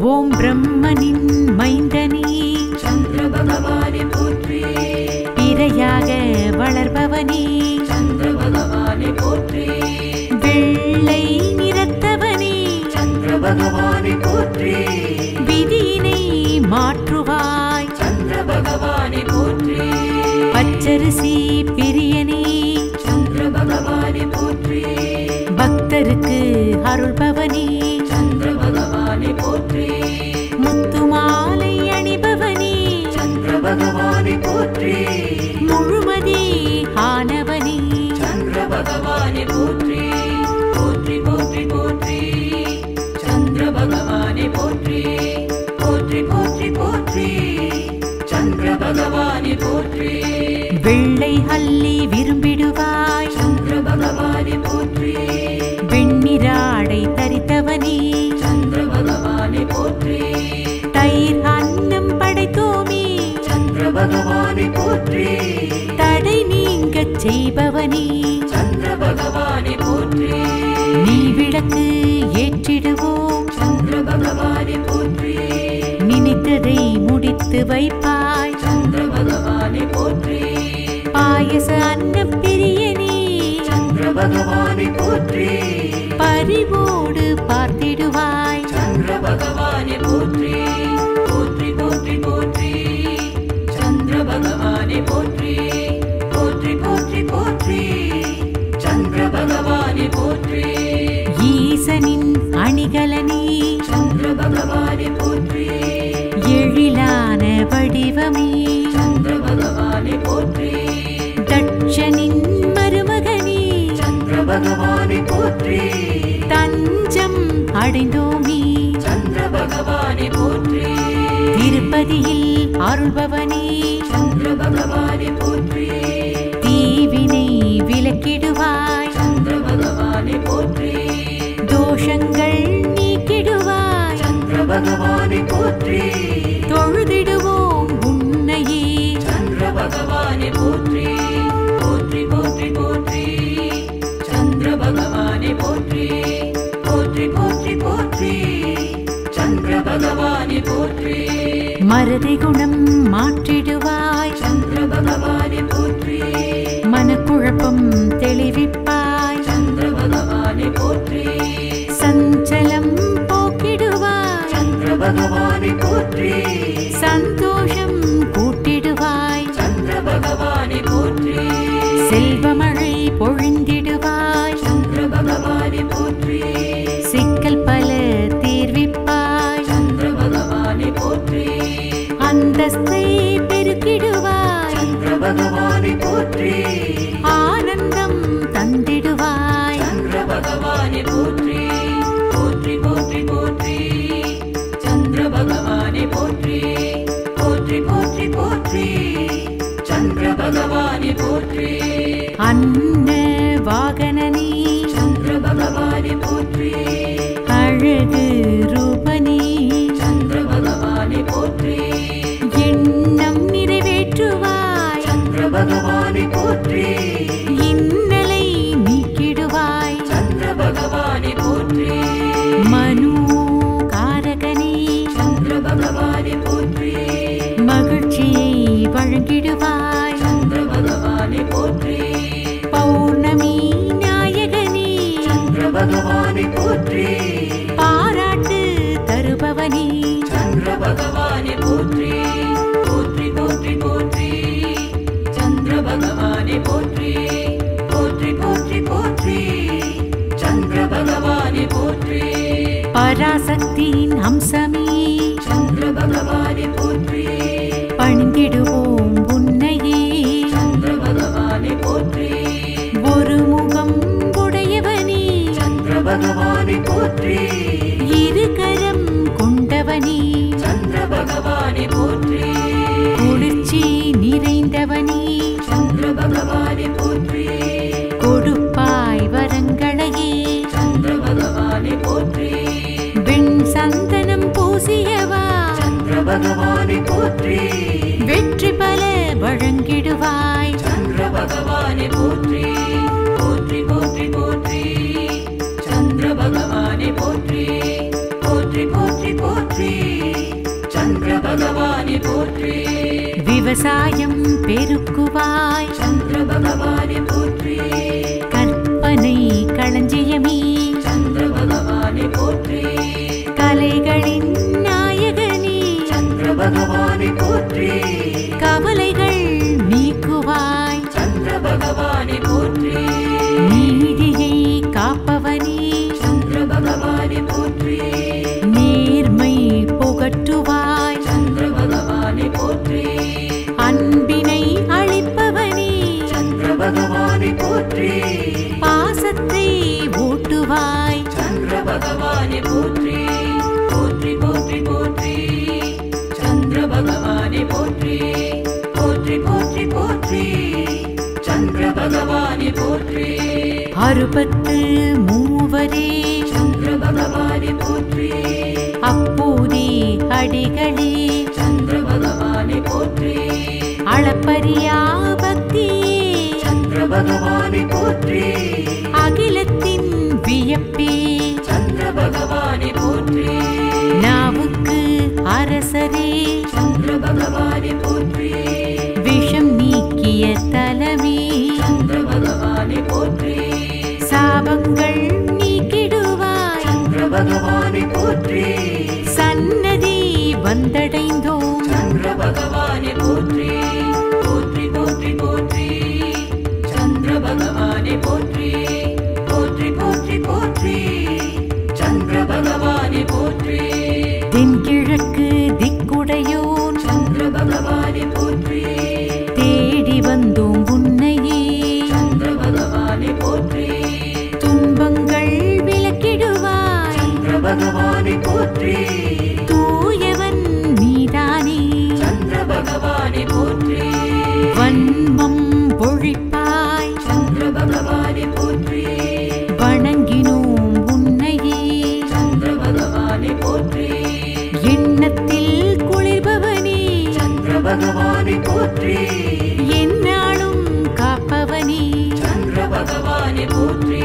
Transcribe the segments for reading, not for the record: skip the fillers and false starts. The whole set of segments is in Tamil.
ஓம் பிரம்மனின் மைந்தனே சந்திர பகவானே போற்றி. பிறையாக வளர்பவனே சந்திர பகவானே போற்றி. வெள்ளை நிறத்தவனே சந்திர பகவானே போற்றி. விதியினை மாற்றுவாய் சந்திர பகவானே போற்றி. பச்சரிசி பிரியனே சந்திர பகவானே போற்றி. பக்தருக்கு அருள்பவனே சந்திர பகவானே போற்றி. முத்துமாலை அணிபவனே சந்திர பகவானே போற்றி. முழுமதி ஆனவனே சந்திர பகவானே போற்றி. போற்றி போற்றி போற்றி. சந்திர பகவானே போற்றி. போற்றி போற்றி போற்றி. சந்திர பகவானே போற்றி. வெள்ளை அல்லி விரும்பிடுவாய் சந்திர பகவானே போற்றி. வெண்ணிராடை தரித்தவனே சந்திர பகவானே போற்றி. தயிர் அன்னம் படைத்தோமே சந்திர பகவானே போற்றி. தடை நீங்கச் செய்பவனே சந்திர பகவானே போற்றி. நீ விளக்கு ஏற்றிடுவோம் சந்திர பகவானே போற்றி. நினைத்ததை முடித்து வைப்பாய் சந்திர பகவானே போற்றி. பாயச அன்னம் பிரியனே சந்திர பகவானே போற்றி. பரிவோடு பார்த்திடுவாய் சந்திர பகவானே போற்றி. போற்றி போற்றி போற்றி. சந்திர பகவானே போற்றி. போற்றி போற்றி போற்றி. சந்திர பகவானே போற்றி. ஈசனின் அணிகலனே சந்திர பகவானே போற்றி. எழிலான வடிவமே சந்திர பகவானே போற்றி. தட்சனின் மருமகனே சந்திர பகவானே போற்றி. தஞ்சம் அடைந்தோமே சந்திர பகவானே போற்றி. திருப்பதியில் அருள்பவனே சந்திர பகவானே போற்றி. தீவினை விலக்கிடுவாய் சந்திர பகவானே போற்றி. தோஷங்கள் நீக்கிடுவாய் சந்திர பகவானே போற்றி. தொழுதிடுவோம் உன்னையே சந்திர பகவானே போற்றி. போற்றி போற்றி போற்றி. சந்திர பகவானே போற்றி. போற்றி போற்றி போற்றி. சந்திர பகவானே போற்றி. மறதி குணம் மாற்றிடுவாய் சந்திர பகவானே போற்றி. மனக்குழப்பம் தெளிவிப்பாய் சந்திர பகவானே போற்றி. சஞ்சலம் போக்கிடுவாய் சந்திர பகவானே போற்றி. சந்தோஷம் கூட்டிடுவாய் சந்திர பகவானே போற்றி. செல்வமழை பொழிந்திடுவாய் சந்திர பகவானே போற்றி. சிக்கல் பல தீர்விப்பாய் சந்திர பகவானே போற்றி. அந்தஸ்தை பெருக்கிடுவாய் சந்திர பகவானே போற்றி. ஆனந்தம் தந்திடுவாய் சந்திர பகவானே போற்றி. போற்றி போற்றி போற்றி. சந்திர பகவானே போற்றி. போற்றி போற்றி போற்றி. சந்திர பகவானே போற்றி. அன்ன வாகனனே சந்திர பகவானே போற்றி. அழகு ரூபனே சந்திர பகவானே போற்றி. எண்ணம் நிறைவேற்றுவாய் சந்திர பகவானே போற்றி. இன்னலை நீக்கிடுவாய் சந்திர பகவானே போற்றி. மனு காரகனே சந்திர பகவானே போற்றி. மகிழ்ச்சியை வழங்கிடுவாய் சந்திர பகவானே போற்றி. பௌர்ணமி நாயகனே சந்திர பகவானே போற்றி. பாராட்டு தருபவனே சந்திர பகவானே போற்றி. போற்றி போற்றி போற்றி. சந்திர பகவானே போற்றி. போற்றி போற்றி போற்றி. சந்திர பகவானே போற்றி. பராசக்தியின் அம்சமே சந்திர பகவானே போற்றி. பணிந்திடுவோம் உன்னையே சந்திர பகவானே போற்றி. ஒரு முகம் உடையவனே சந்திர பகவானே போற்றி. இரு கரம் கொண்டவனே சந்திர பகவானே போற்றி. குளிர்ச்சி நிறைந்தவனே சந்திர பகவானே போற்றி. கொடுப்பாய் வரங்களையே சந்திர பகவானே போற்றி. வெண் சந்தனம் பூசியவா சந்திர பகவானே போற்றி. வெற்றி பல வழங்கிடுவாய் சந்திர பகவானே போற்றி. போற்றி போற்றி போற்றி. சந்திர பகவானே போற்றி. போற்றி போற்றி போற்றி. போற்றி விவசாயம் பெருக்குவாய் சந்திர பகவானே போற்றி கற்பனை களஞ்சியமே சந்திர பகவானே போற்றி கலைகளின் நாயகனே சந்திர பகவானே போற்றி கவலைகள் நீக்குவாய் சந்திர பகவானே போற்றி நீதியை காப்பவனே சந்திர பகவானே போற்றி நேர்மை புகட்டுவாய் சந்திர பகவானே போற்றி அன்பினை அளிப்பவனே சந்திர பகவானே போற்றி பாசத்தை ஊட்டுவாய் சந்திர பகவானே போற்றி போற்றி போற்றி போற்றி சந்திர பகவானே போற்றி போற்றி போற்றி போற்றி சந்திர பகவானே போற்றி அறுபத்து மூவரே சந்திர பகவானே போற்றி அப்போதே அடிகளே சந்திர பகவானே போற்றி அளப்பரியா பக்தியே சந்திர பகவானே போற்றி அகிலத்தின் வியப்பே சந்திர பகவானே போற்றி நாவுக்கு அரசரே சந்திர பகவானே போற்றி விஷம் நீக்கிய தலமே சந்திர பகவானே போற்றி சாபங்கள் நீக்கிடுவாய் சந்திர பகவானே போற்றி சன்னதி வந்தடைந்தோம் சந்திர பகவானே போற்றி போற்றி போற்றி போற்றி சந்திர பகவானே போற்றி போற்றி போற்றி போற்றி சந்திர பகவானே போற்றி தென்கிழக்கு திக்குடையோன் சந்திர பகவானே போற்றி தேடி வந்தோம் உன்னையே சந்திர பகவானே போற்றி துன்பங்கள் விலக்கிடுவாய் சந்திர பகவானே போற்றி தூயவன் நீதானே சந்திர பகவானே போற்றி வன்மம் பொழிப்பாய் சந்திர பகவானே போற்றி வணங்கினோம் உன்னையே சந்திர பகவானே போற்றி எண்ணத்தில் குளிர்பவனே சந்திர பகவானே போற்றி எந்நாளும் காப்பவனே சந்திர பகவானே போற்றி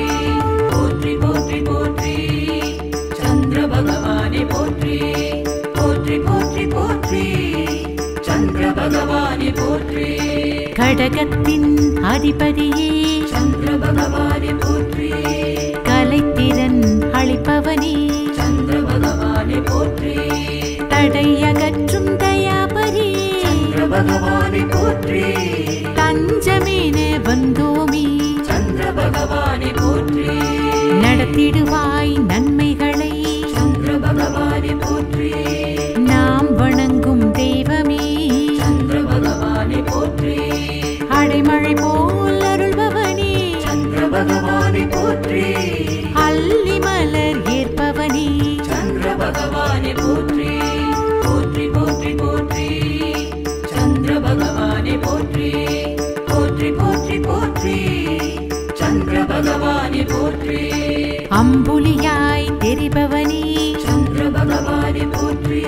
போற்றி போற்றி போற்றி சந்திர பகவானே போற்றி போற்றி போற்றி போற்றி சந்திர பகவானே போற்றி கடகத்தின் அதிபதியே சந்திர பகவானே போற்றி கலைத்திறன் அளிப்பவனே சந்திர பகவானே போற்றி தடை அகற்றும் தயாபரி சந்திர பகவானே போற்றி தஞ்சமேன வந்தோமே சந்திர பகவானே போற்றி நடத்திடுவாய் நன்மைகளை சந்திர பகவானே போற்றி நாம் வணங்கும் தெய்வமே சந்திர பகவானே போற்றி அடைமழை போல் அருள்பவனே சந்திர பகவானே போற்றி அல்லி மலர் ஏற்பவனே சந்திர பகவானே போற்றி போற்றி போற்றி போற்றி சந்திர பகவானே போற்றி போற்றி போற்றி போற்றி சந்திர பகவானே போற்றி அம்புலியாய் தெரிபவனே சந்திர பகவானே போற்றி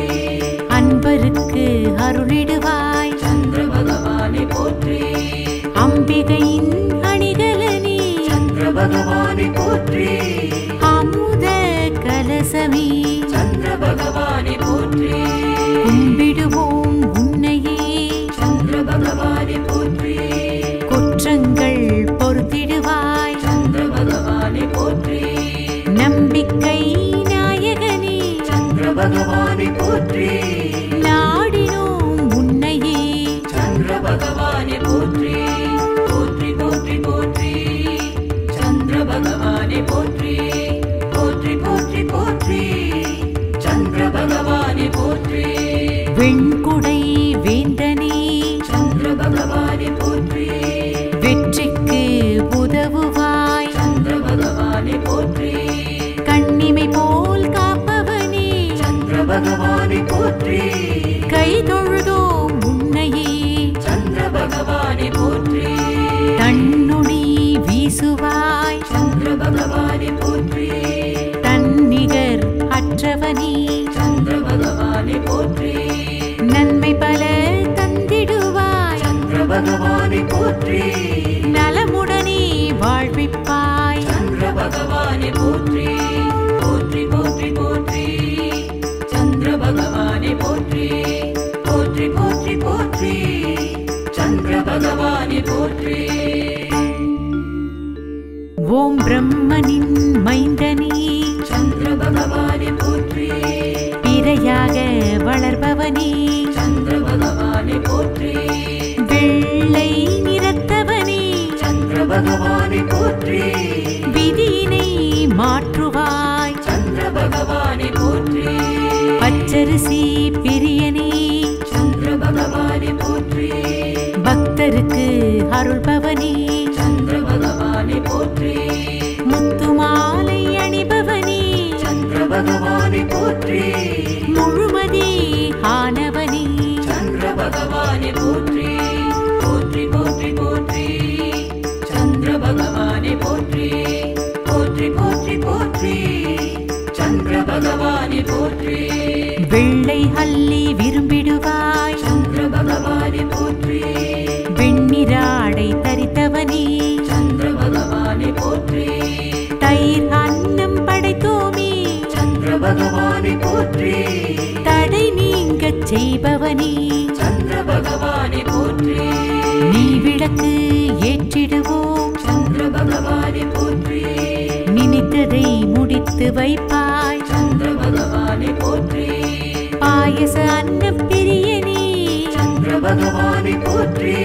அன்பருக்கு அருளிடுவாய் சந்திர பகவானே போற்றி அம்பிகையின் அணிகலனே சந்திர பகவானே போற்றி அமுத கலசமே சந்திர பகவானே போற்றி கும்பிடுவோம் உன்னையே சந்திர பகவானே போற்றி குற்றங்கள் பொறுத்திடுவாய் சந்திர பகவானே போற்றி நம்பிக்கை நாயகனே சந்திர பகவானே போற்றி நாடினோம் உன்னையே சந்திர பகவானே போற்றி போற்றி போற்றி போற்றி சந்திர பகவானே போற்றி போற்றி போற்றி போற்றி சந்திர பகவானே போற்றி வெண்குடை வேந்தனே சந்திர பகவானே போற்றி வெற்றிக்கு உதவுவாய் சந்திர பகவானே போற்றி கண்ணிமை போல் காப்பவனே சந்திர பகவானே போற்றி கை தொழுதோம் உன்னையே சந்திர பகவானே போற்றி தன்னுடி வீசுவாய் சந்திர பகவானே போற்றி தன்னிகர் அற்றவனே சந்திர பகவானே போற்றி நன்மை பல தந்திடுவாய் சந்திர பகவானே போற்றி நலமுடனே வாழ்விப்பாய் சந்திர பகவானே போற்றி போற்றி போற்றி போற்றி சந்திர பகவானே போற்றி போற்றி போற்றி ஓம் பிரம்மனின் மைந்தனே சந்திர பகவானே போற்றி பிறையாக வளர்பவனே சந்திர பகவானே போற்றி வெள்ளை நிறத்தவனே சந்திர பகவானே போற்றி விதியினை மாற்றுவாய் சந்திர பகவானே போற்றி பச்சரிசி பிரியனே சந்திர பகவானே போற்றி பக்தருக்கு அருள்பவனே சந்திர பகவானே போற்றி முத்துமாலை அணிபவனே சந்திர பகவானே போற்றி முழுமதி ஆனவனே சந்திர பகவானே போற்றி போற்றி போற்றி போற்றி சந்திர பகவானே போற்றி போற்றி போற்றி போற்றி சந்திர பகவானே போற்றி வெள்ளை அல்லி விரும்பிடுவாய் சந்திர பகவானே போற்றி வெண்ணிராடை தரித்தவனே சந்திர பகவானே போற்றி தயிர் அன்னம் படைத்தோமே சந்திர பகவானே போற்றி தடை நீங்கச் செய்பவனே சந்திர பகவானே போற்றி நீ விளக்கு ஏற்றிடுவோம் சந்திர பகவானே போற்றி நினைத்ததை முடித்து வைப்பாய் சந்திர பகவானே போற்றி பாயச அன்னம் பிரியனே சந்திர பகவானே போற்றி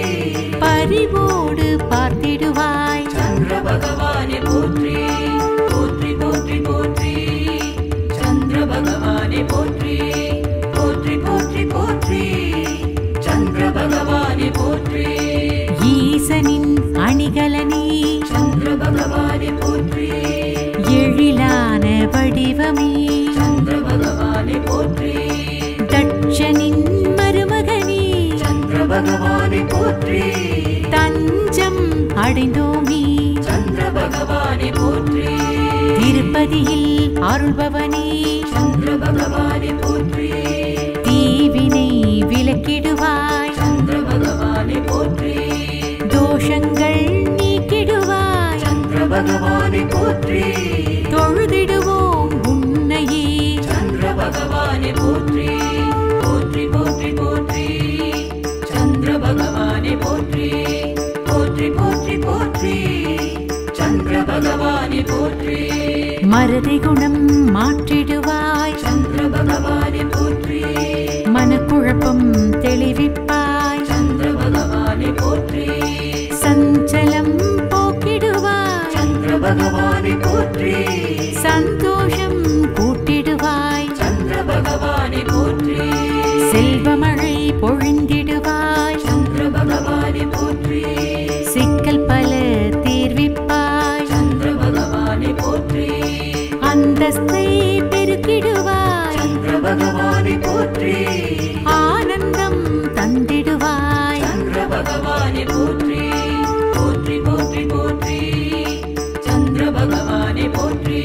பரிவோடு பார்த்திடுவாய் சந்திர பகவானே போற்றி போற்றி போற்றி போற்றி சந்திர பகவானே போற்றி போற்றி போற்றி போற்றி சந்திர பகவானே போற்றி ஈசனின் அணிகலனே சந்திர பகவானே போற்றி எழிலான வடிவமே சந்திர பகவானே போற்றி தட்சனின் மருமகனே சந்திர பகவானே போற்றி தஞ்சம் அடைந்தோமே சந்திர பகவானே போற்றி திருப்பதியில் அருள்பவனே சந்திர பகவானே போற்றி தீவினை விலக்கிடுவாய் சந்திர பகவானே போற்றி தோஷங்கள் நீக்கிடுவாய் சந்திர பகவானே போற்றி தொழுதிடுவோம் உன்னையே சந்திர பகவானே போற்றி போற்றி போற்றி போற்றி சந்திர பகவானே போற்றி போற்றி போற்றி போற்றி சந்திர பகவானே போற்றி மறதி குணம் மாற்றிடுவாய் சந்திர பகவானே போற்றி மனக்குழப்பம் தெளிவிப்பாய் சந்திர பகவானே போற்றி சஞ்சலம் போக்கிடுவாய் சந்திர பகவானே போற்றி சந்தோஷம் கூட்டிடுவாய் சந்திர பகவானே போற்றி செல்வமழை பொழிந்திடுவாய் சந்திர பகவானே போற்றி சிக்கல் பல தீர்விப்பாய் சந்திர பகவானே போற்றி அந்தஸ்தை பெருக்கிடுவாய் சந்திர பகவானே போற்றி ஆனந்தம் தந்திடுவாய் சந்திர பகவானே போற்றி போற்றி போற்றி போற்றி சந்திர பகவானே போற்றி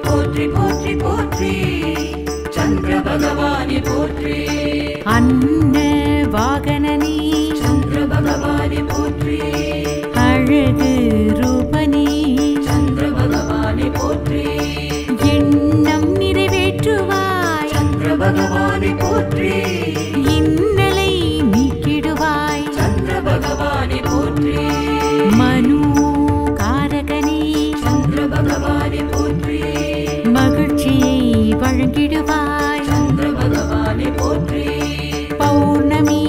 போற்றி போற்றி போற்றி சந்திர பகவானே போற்றி அன்ன வாகனனே சந்திர பகவானே போற்றி அழகு ரூபனே சந்திர பகவானே போற்றி எண்ணம் நிறைவேற்றுவாய் சந்திர பகவானே போற்றி இன்னலை நீக்கிடுவாய் சந்திர பகவானே போற்றி மனு காரகனே சந்திர பகவானே போற்றி மகிழ்ச்சியை வழங்கிடுவாய் சந்திர பகவானே போற்றி பௌர்ணமி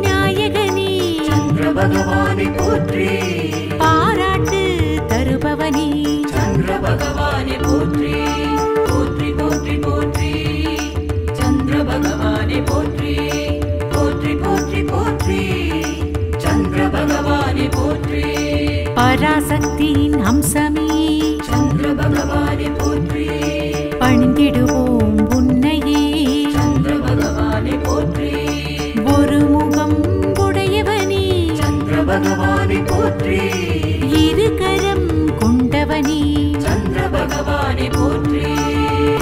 நாயகனே சந்திர பகவானே போற்றி பாராட்டு தருபவனே சந்திர பகவானே போற்றி போற்றி போற்றி போற்றி சந்திர பகவானே போற்றி போற்றி போற்றி போற்றி சந்திர பகவானே போற்றி பராசக்தியின் அம்சமே சந்திர பகவானே போற்றி பணிந்திடுவோம் உன்னையே சந்திர பகவானே போற்றி ஒரு முகம் உடையவனே சந்திர பகவானே போற்றி இரு கரம் கொண்டவனே சந்திர பகவானே போற்றி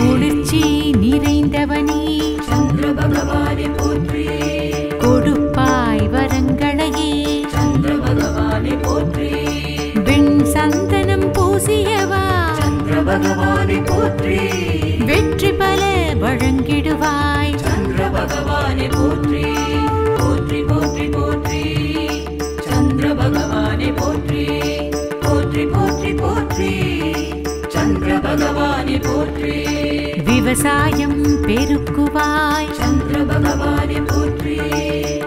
குளிர்ச்சி நிறைந்தவனே சந்திர பகவானே போற்றி கொடுப்பாய் வரங்களையே சந்திர பகவானே போற்றி வெண் சந்தனம் பூசியவா சந்திர பகவானே போற்றி வெற்றி பல வழங்கிடுவாய் சந்திர பகவானே போற்றி போற்றி போற்றி போற்றி சந்திர பகவானே போற்றி போற்றி போற்றி போற்றி பகவானே போற்றி விவசாயம் பெருக்குவாய் சந்திர பகவானே போற்றி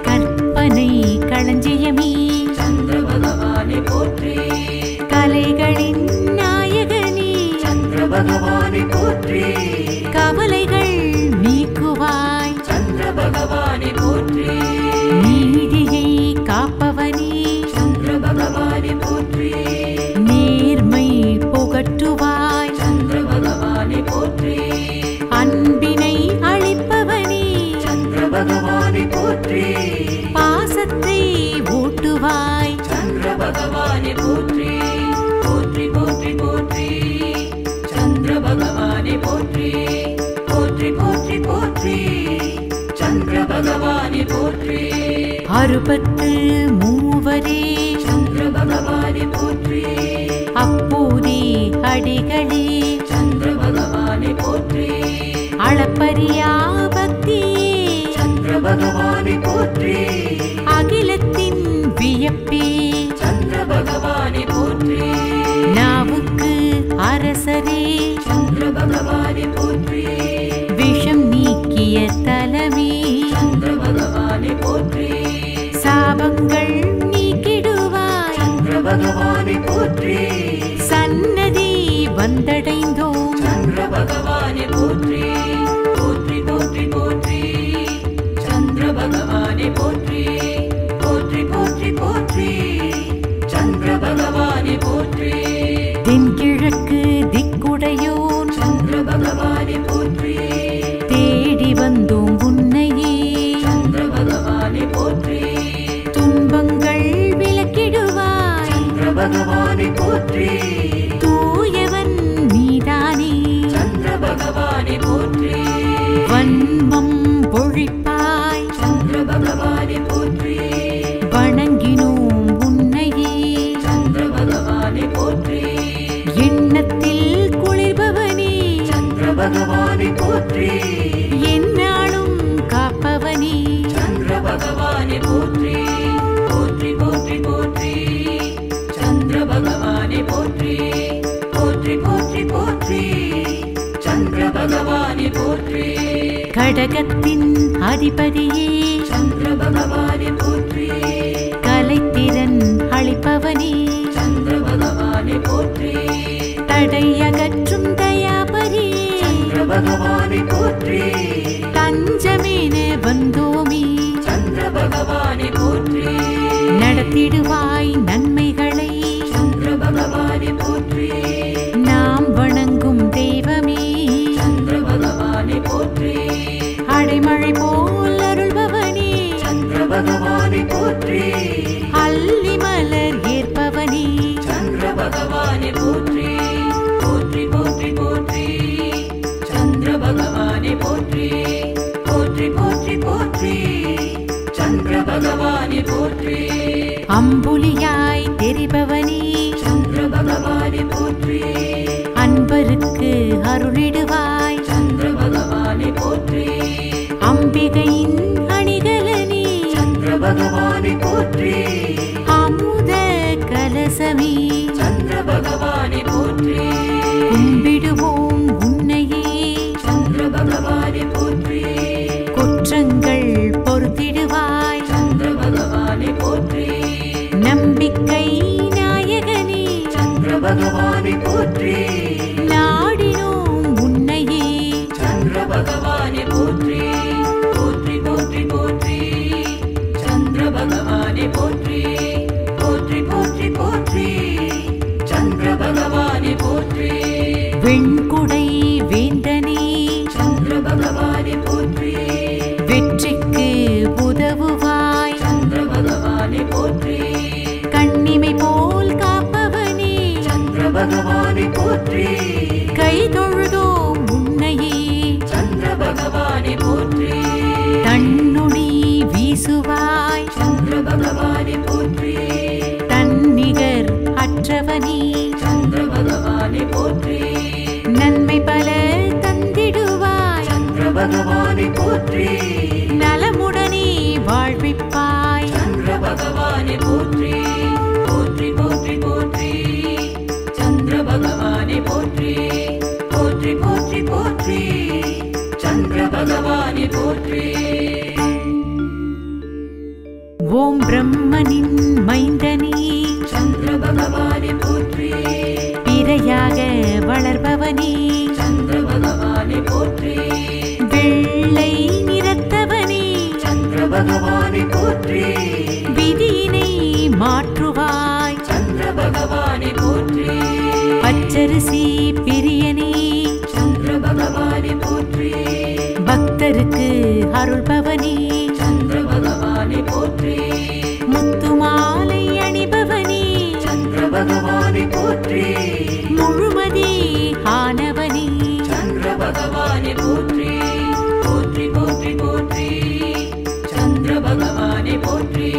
கற்பனை களஞ்சியமே சந்திர பகவானே போற்றி கலைகளின் நாயகனே சந்திர பகவானே போற்றி கவலைகள் நீக்குவாய் சந்திர பகவானே போற்றி நீதியை காப்பவனே சந்திர பகவானே போற்றி நேர்மை புகட்டுவாய் சந்திர பகவானே போற்றி அன்பினை அளிப்பவனே சந்திர பகவானே போற்றி பாசத்தை ஊட்டுவாய் சந்திர பகவானே போற்றி போற்றி போற்றி போற்றி சந்திர பகவானே போற்றி போற்றி போற்றி போற்றி சந்திர பகவானே போற்றி அறுபத்து மூவரே சந்திர பகவானே போற்றி அப்போதே அடிகளே சந்திர பகவானே போற்றி அளப்பரியா பக்தியே சந்திர பகவானே போற்றி அகிலத்தின் வியப்பே சந்திர பகவானே போற்றி நாவுக்கு அரசரே சந்திர பகவானே போற்றி விஷம் நீக்கிய தலமே சந்திர பகவானே போற்றி சாபங்கள் நீக்கிடுவாய் சந்திர பகவானே போற்றி சன்னதி வந்தடைந்தோம் சந்திர பகவானே போற்றி போற்றி போற்றி போற்றி சந்திர பகவானே போற்றி போற்றி போற்றி போற்றி சந்திர பகவானே போற்றி தென்கிழக்கு திக்குடையோன் சந்திர பகவானே போற்றி தேடி வந்தோம் உன்னையே சந்திர பகவானே போற்றி துன்பங்கள் விலக்கிடுவாய் சந்திர பகவானே போற்றி தூயவன் நீதானே சந்திர பகவானே போற்றி வன்மம் பொழிப்பாய் சந்திர பகவானே போற்றி வணங்கினோம் உன்னையே சந்திர பகவானே போற்றி எண்ணத்தில் குளிர்பவனே சந்திர பகவானே போற்றி எந்நாளும் காப்பவனே சந்திர பகவானே போற்றி போற்றி போற்றி போற்றி சந்திர பகவானே போற்றி போற்றி போற்றி போற்றி சந்திர பகவானே போற்றி கடகத்தின் அதிபதியே சந்திர பகவானே போற்றி கலைத்திறன் அளிப்பவனே சந்திர பகவானே போற்றி தடை அகற்றும் தயாபரி சந்திர பகவானே போற்றி தஞ்சமேன வந்தோமே சந்திர பகவானே போற்றி நடத்திடுவாய் நன்மைகளை சந்திர பகவானே போற்றி நாம் வணங்கும் தெய்வமே சந்திர பகவானே போற்றி அடைமழை போல் அருள்பவனே சந்திர பகவானே போற்றி அல்லி மலர் ஏற்பவனே சந்திர பகவானே போற்றி போற்றி போற்றி போற்றி சந்திர பகவானே போற்றி போற்றி போற்றி போற்றி சந்திர பகவானே போற்றி அம்புலியாய் தெரிபவனே சந்திர பகவானே போற்றி அன்பருக்கு அருளிடுவாய் சந்திர பகவானே போற்றி அம்பிகையின் அணிகலனே சந்திர பகவானே போற்றி அமுத கலசமே சந்திர பகவானே போற்றி கும்பிடுவோம் உன்னையே சந்திர பகவானே போற்றி குற்றங்கள் பொறுத்திடுவாய் சந்திர பகவானே போற்றி நம்பிக்கை நாயகனே சந்திர பகவானே போற்றி நாடினோம் உன்னையே சந்திர பகவானே போற்றி போற்றி போற்றி போற்றி சந்திர பகவானே போற்றி போற்றி போற்றி போற்றி சந்திர பகவானே போற்றி வெண்குடை வேந்தனே சந்திர பகவானே போற்றி வெற்றிக்கு உதவுவாய் சந்திர பகவானே போற்றி கண்ணிமை போல் காப்பவனே சந்திர பகவானே போற்றி கை தொழுதோம் உன்னையே சந்திர பகவானே போற்றி தன்னுடி வீசுவாய் சந்திர பகவானே போற்றி தன்னிகர் அற்றவனே சந்திர பகவானே போற்றி நன்மை பல தந்திடுவாய் சந்திர பகவானே போற்றி நலமுடனே வாழ்விப்பாய் சந்திர பகவானே போற்றி போற்றி போற்றி போற்றி சந்திர பகவானே போற்றி போற்றி ஓம் பிரம்மனின் மைந்தனே சந்திர பகவானே போற்றி பிறையாக வளர்பவனே சந்திர பகவானே போற்றி வெள்ளை நிறத்தவனே சந்திர பகவானே போற்றி விதியினை மாற்றுவாய் சந்திர பகவானே போற்றி பச்சரிசி பிரியனே சந்திர பகவானே போற்றி பக்தருக்கு அருள்பவனே சந்திர பகவானே போற்றி முத்துமாலை அணிபவனே சந்திர பகவானே போற்றி முழுமதி ஆனவனே சந்திர பகவானே போற்றி போற்றி போற்றி போற்றி சந்திர பகவானே போற்றி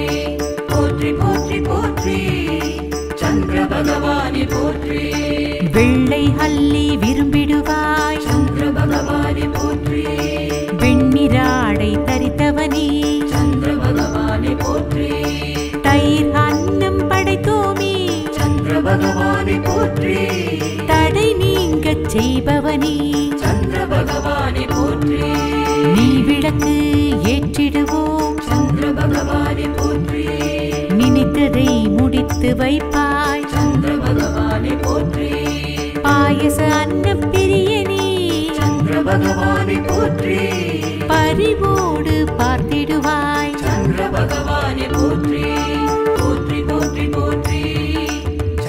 போற்றி போற்றி போற்றி சந்திர பகவானே போற்றி வெள்ளை அல்லி விரும்பிடுவாய் சந்திர பகவானே போற்றி வெண்ணிராடை தரித்தவனே சந்திர பகவானே போற்றி தயிர் அன்னம் படைத்தோமே சந்திர பகவானே போற்றி தடை நீங்கச் செய்பவனே சந்திர பகவானே போற்றி நீ விளக்கு ஏற்றிடுவோம் சந்திர பகவானே போற்றி நினைத்ததை முடித்து வைப்பாய் சந்திர பகவானே போற்றி பாயச அன்ன பிரியனே சந்திர பகவானே போற்றி பரிவோடு பார்த்திடுவாய் சந்திர பகவானே போற்றி போற்றி போற்றி போற்றி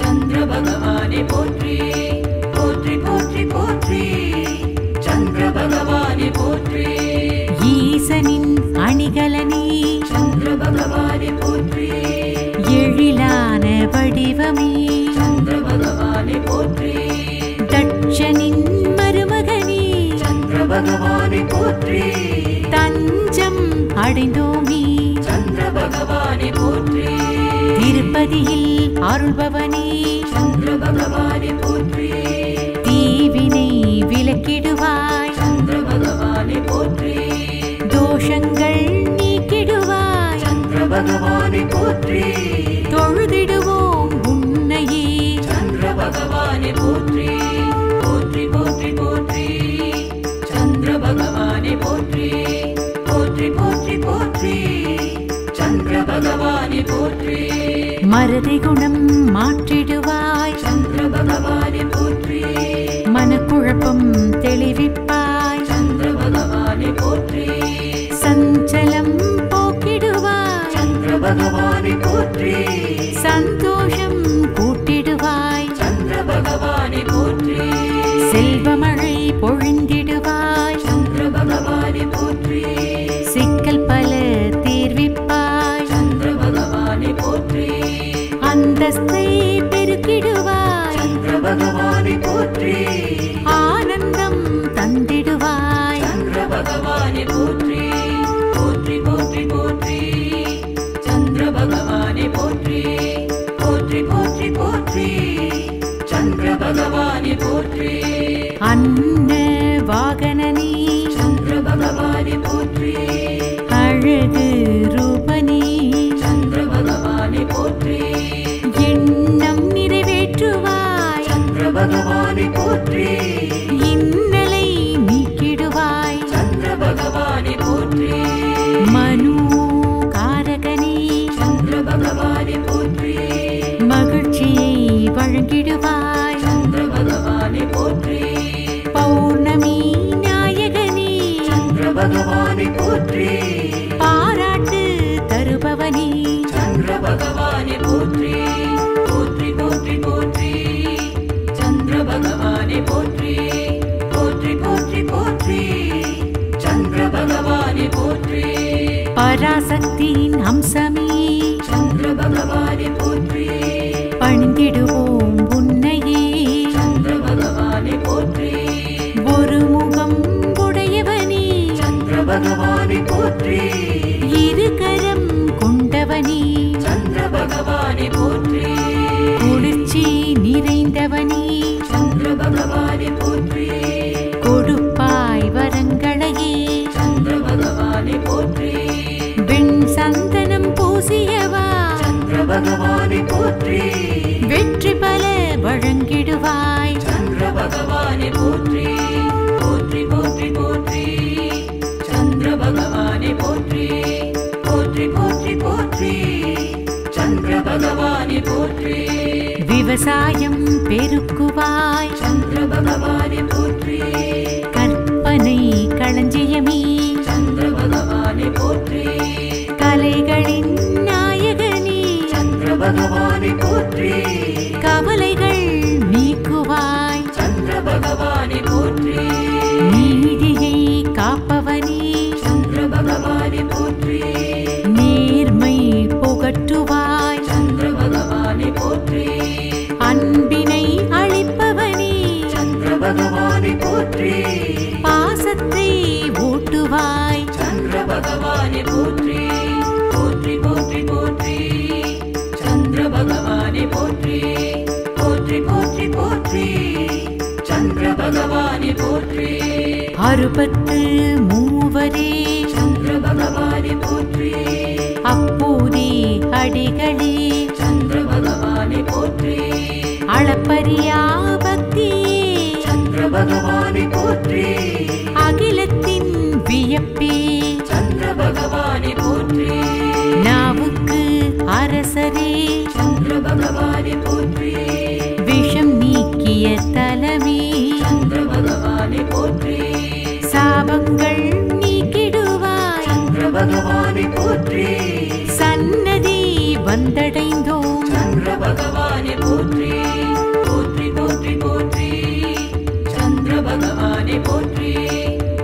சந்திர பகவானே போற்றி போற்றி போற்றி போற்றி சந்திர பகவானே போற்றி ஈசனின் அணிகலனே சந்திர பகவானே போற்றி எழிலான வடிவமே சந்திர பகவானே போற்றி தட்சனின் மருமகனே சந்திர பகவானே போற்றி தஞ்சம் அடைந்தோமே சந்திர பகவானே போற்றி திருப்பதியில் அருள்பவனே சந்திர பகவானே போற்றி தீவினை விலக்கிடுவாய் சந்திர பகவானே போற்றி தோஷங்கள் நீக்கிடுவாய் சந்திர பகவானே போற்றி தொழுதிடுவோம் உன்னையே சந்திர பகவானே போற்றி போற்றி போற்றி போற்றி சந்திர பகவானே போற்றி போற்றி போற்றி போற்றி சந்திர பகவானே போற்றி மறதி குணம் மாற்றிடுவாய் சந்திர பகவானே போற்றி மனக்குழப்பம் தெளிவிப்பாய் சந்திர பகவானே போற்றி சஞ்சலம் போக்கிடுவாய் சந்திர பகவானே போற்றி சந்தோஷம் கூட்டிடுவாய் சந்திர பகவானே போற்றி செல்வமழை பொழிந்திடுவாய் சந்திர பகவானே போற்றி சிக்கல் பல தீர்விப்பாய் சந்திர பகவானே போற்றி அந்தஸ்தை பெருக்கிடுவாய் சந்திர பகவானே போற்றி ஆனந்தம் தந்திடுவாய் சந்திர பகவானே போற்றி போற்றி போற்றி போற்றி சந்திர பகவானே போற்றி போற்றி போற்றி போற்றி சந்திர பகவானே போற்றி அன்ன வாகனனே சந்திர பகவானே போற்றி அழகு ரூபனே சந்திர பகவானே போற்றி எண்ணம் நிறைவேற்றுவாய் சந்திர பகவானே போற்றி இன்னலை நீக்கிடுவாய் சந்திர பகவானே போற்றி மனு காரகனே சந்திர பகவானே போற்றி மகிழ்ச்சியை வழங்கிடுவாய் சந்திர பகவானே போற்றி பௌர்ணமி நாயகனே சந்திர பகவானே போற்றி பாராட்டு தருபவனே சந்திர பகவானே போற்றி போற்றி போற்றி போற்றி சந்திர பகவானே போற்றி போற்றி போற்றி போற்றி சந்திர பகவானே போற்றி பராசக்தியின் அம்சமே சந்திர பகவானே போற்றி பணிந்திடுவோம் உன்னையே சந்திர பகவானே போற்றி ஒரு முகம் உடையவனே சந்திர பகவானே போற்றி இரு கரம் கொண்டவனே சந்திர பகவானே போற்றி குளிர்ச்சி நிறைந்தவனே சந்திர பகவானே போற்றி கொடுப்பாய் வரங்களையே சந்திர பகவானே போற்றி வெண் சந்தனம் பூசியவா சந்திர பகவானே போற்றி வெற்றி பல வழங்கிடுவாய் சந்திர பகவானே போற்றி போற்றி போற்றி போற்றி சந்திர பகவானே போற்றி விவசாயம் பெருக்குவாய் சந்திர பகவானே போற்றி கற்பனை களஞ்சியமே சந்திர பகவானே போற்றி கலைகளின் நாயகனே சந்திர பகவானே போற்றி கவலைகள் நீக்குவாய் சந்திர பகவானே போற்றி நீதியை காப்பவனே சந்திர பகவானே போற்றி நேர்மை புகட்டுவாய் சந்திர பகவானே போற்றி அன்பினை அளிப்பவனே சந்திர பகவானே போற்றி பாசத்தை ஊட்டுவாய் சந்திர பகவானே போற்றி போற்றி போற்றி போற்றி சந்திர பகவானே போற்றி போற்றி போற்றி போற்றி சந்திர பகவானே போற்றி அறுபத்து மூவரே சந்திர பகவானே போற்றி அப்போதே அடிகளே சந்திர பகவானே போற்றி அளப்பரியா பக்தியே சந்திர பகவானே போற்றி அகிலத்தின் வியப்பே சந்திர பகவானே போற்றி நாவுக்கு அரசரே சந்திர பகவானே போற்றி விஷம் நீக்கிய தலமே சந்திர பகவானே போற்றி சாபங்கள் நீக்கிடுவாய் சந்திர பகவானே போற்றி சன்னதி வந்தடைந்தோம் சந்திர பகவானே போற்றி போற்றி போற்றி போற்றி சந்திர பகவானே போற்றி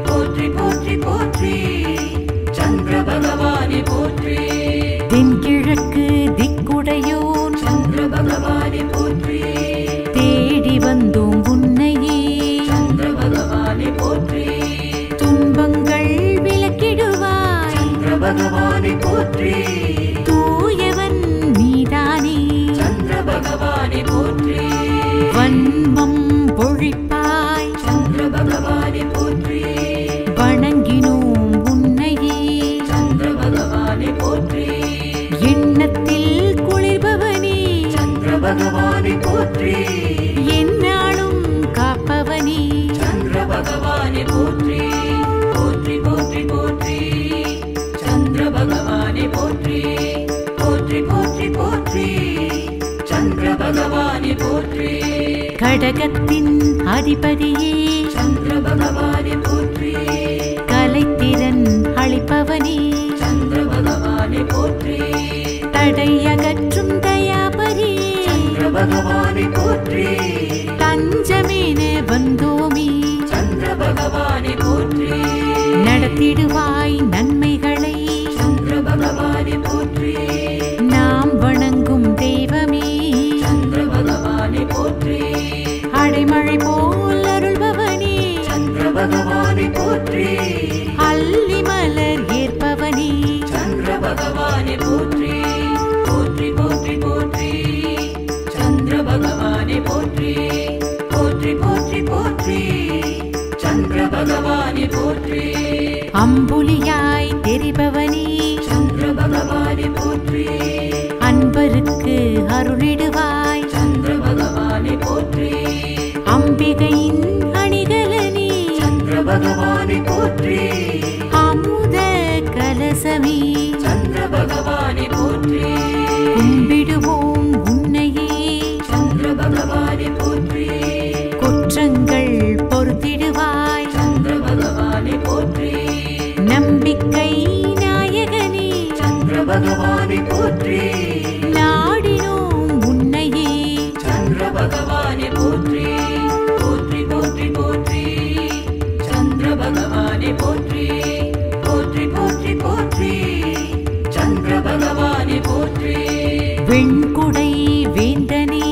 போற்றி போற்றி போற்றி சந்திர பகவானே போற்றி தென்கிழக்கு திக்குடையோன் சந்திர பகவானே போற்றி தேடி வந்தோம் உன்னையே சந்திர பகவானே போற்றி துன்பங்கள் விலக்கிடுவாய் சந்திர பகவானே போற்றி தூயவன் நீதானே சந்திர பகவானே போற்றி வன்மம் பொழிப்பாய் சந்திர பகவானே போற்றி வணங்கினோம் உன்னையே சந்திர பகவானே போற்றி எண்ணத்தில் குளிர்பவனே சந்திர பகவானே போற்றி எந்நாளும் காப்பவனே சந்திர பகவானே போற்றி போற்றி போற்றி போற்றி சந்திர பகவானே போற்றி போற்றி போற்றி போற்றி சந்திர பகவானே போற்றி கடகத்தின் அதிபதியே சந்திர பகவானே போற்றி கலைத்திறன் அளிப்பவனே சந்திர பகவானே போற்றி தடையகற்றும் தயாபரி சந்திர பகவானே போற்றி தஞ்சமென வந்தோமே சந்திர பகவானே போற்றி நடத்திடுவாய் நன்மைகளை சந்திர பகவானே போற்றி நாம் வணங்கும் தெய்வமே சந்திர பகவானே போற்றி அடைமழை போல் அருள்பவனே சந்திர பகவானே போற்றி அல்லி மலர் ஏற்பவனே சந்திர பகவானே போற்றி போற்றி போற்றி போற்றி சந்திர பகவானே போற்றி போற்றி போற்றி போற்றி சந்திர பகவானே போற்றி அம்புலியாய் தெரிபவனே சந்திர பகவானே போற்றி அன்பருக்கு அருளிடுவாய் சந்திர பகவானே போற்றி அம்பிகையின் அணிகலனே சந்திர பகவானே போற்றி அமுத கலசமே சந்திர பகவானே போற்றி கும்பிடுவோம் உன்னையே சந்திர பகவானே போற்றி குற்றங்கள் பொறுத்திடுவாய் சந்திர பகவானே போற்றி நம்பிக்கை நாயகனே சந்திர பகவானே போற்றி நாடினோம் உன்னையே சந்திர பகவானே போற்றி போற்றி போற்றி போற்றி சந்திர பகவானே போற்றி போற்றி போற்றி போற்றி சந்திர பகவானே போற்றி வெண்குடை வேந்தனே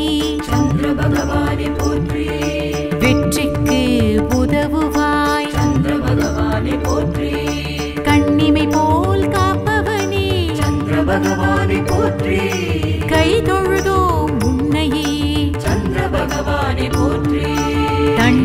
சந்திர பகவானே போற்றி வெற்றிக்கு உதவுவாய் சந்திர பகவானே போற்றி கண்ணிமை போல் காப்பவனே சந்திர பகவானே போற்றி கை தொழுதோம் உன்னையே சந்திர பகவானே போற்றி தன்